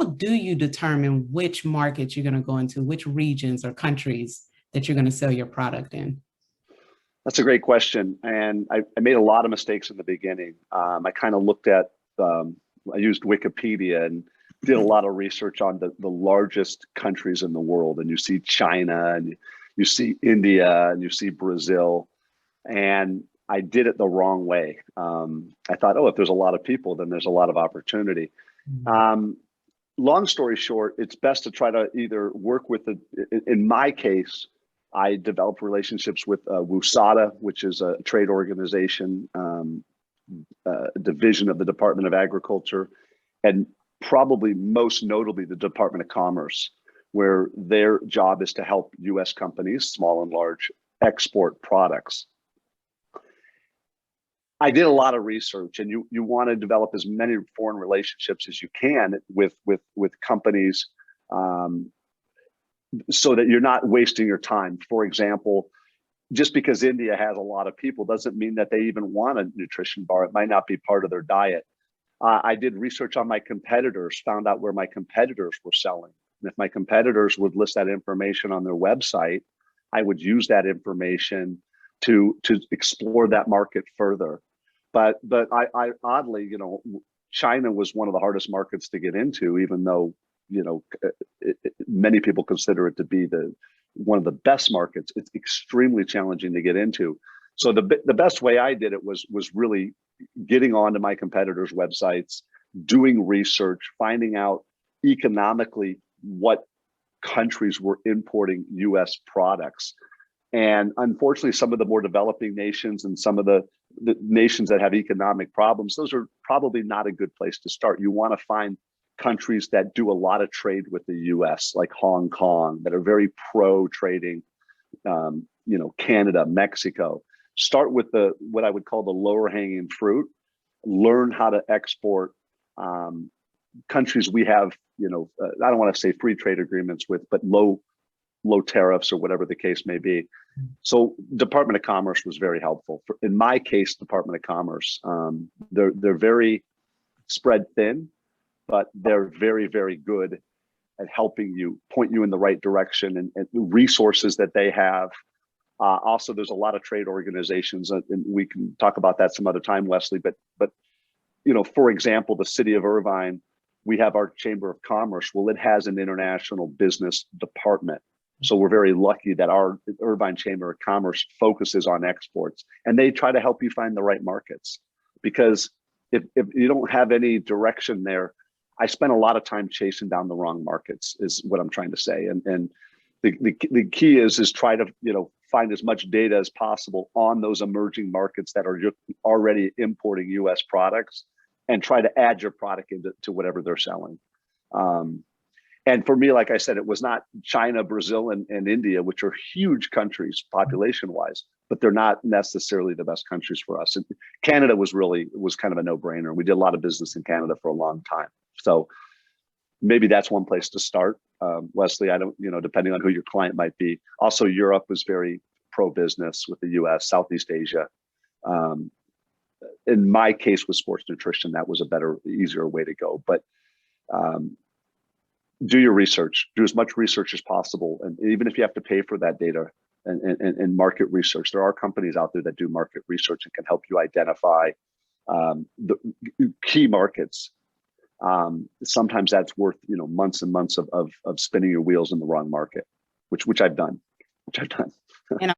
do you determine which markets you're going to go into, which regions or countries that you're going to sell your product in? That's a great question. And I made a lot of mistakes in the beginning. I kind of looked at, I used Wikipedia and did a lot of research on the largest countries in the world. And you see China, and you see India, and you see Brazil. And I did it the wrong way. I thought, oh, if there's a lot of people, then there's a lot of opportunity. Long story short, it's best to try to either work with in my case, I developed relationships with WUSADA, which is a trade organization, division of the Department of Agriculture, and probably most notably the Department of Commerce, where their job is to help US companies, small and large, export products. I did a lot of research, and you want to develop as many foreign relationships as you can with companies, so that you're not wasting your time. For example, just because India has a lot of people doesn't mean that they even want a nutrition bar. It might not be part of their diet. I did research on my competitors, found out where my competitors were selling. And if my competitors would list that information on their website, I would use that information to explore that market further. But I oddly, China was one of the hardest markets to get into, even though, many people consider it to be one of the best markets. It's extremely challenging to get into. So the best way I did it was really getting onto my competitors' websites, doing research, finding out economically what countries were importing US products. And unfortunately, some of the more developing nations and some of the nations that have economic problems, those are probably not a good place to start. You want to find countries that do a lot of trade with the US, like Hong Kong, that are very pro-trading, Canada, Mexico. Start with what I would call the lower hanging fruit, learn how to export. Countries we have, I don't want to say free trade agreements with, but low tariffs or whatever the case may be. So Department of Commerce was very helpful. In my case, Department of Commerce, they're very spread thin, but they're very, very good at helping you, point you in the right direction, and resources that they have. Also, there's a lot of trade organizations, and we can talk about that some other time, Wesley. But for example, the city of Irvine, we have our Chamber of Commerce. Well, it has an international business department. So we're very lucky that our Irvine Chamber of Commerce focuses on exports, and they try to help you find the right markets. Because if you don't have any direction there, I spent a lot of time chasing down the wrong markets, is what I'm trying to say. And the key is try to find as much data as possible on those emerging markets that are just already importing US products, and try to add your product into whatever they're selling. And for me, like I said, it was not China, Brazil, and India, which are huge countries population-wise, but they're not necessarily the best countries for us. And Canada was kind of a no-brainer. We did a lot of business in Canada for a long time. So maybe that's one place to start. Wesley, I don't, depending on who your client might be. Also, Europe was very pro-business with the US, Southeast Asia. In my case with sports nutrition, that was a better, easier way to go. But do your research, do as much research as possible. And even if you have to pay for that data and market research, there are companies out there that do market research and can help you identify the key markets. Sometimes that's worth, months and months of spinning your wheels in the wrong market, which I've done. And I'm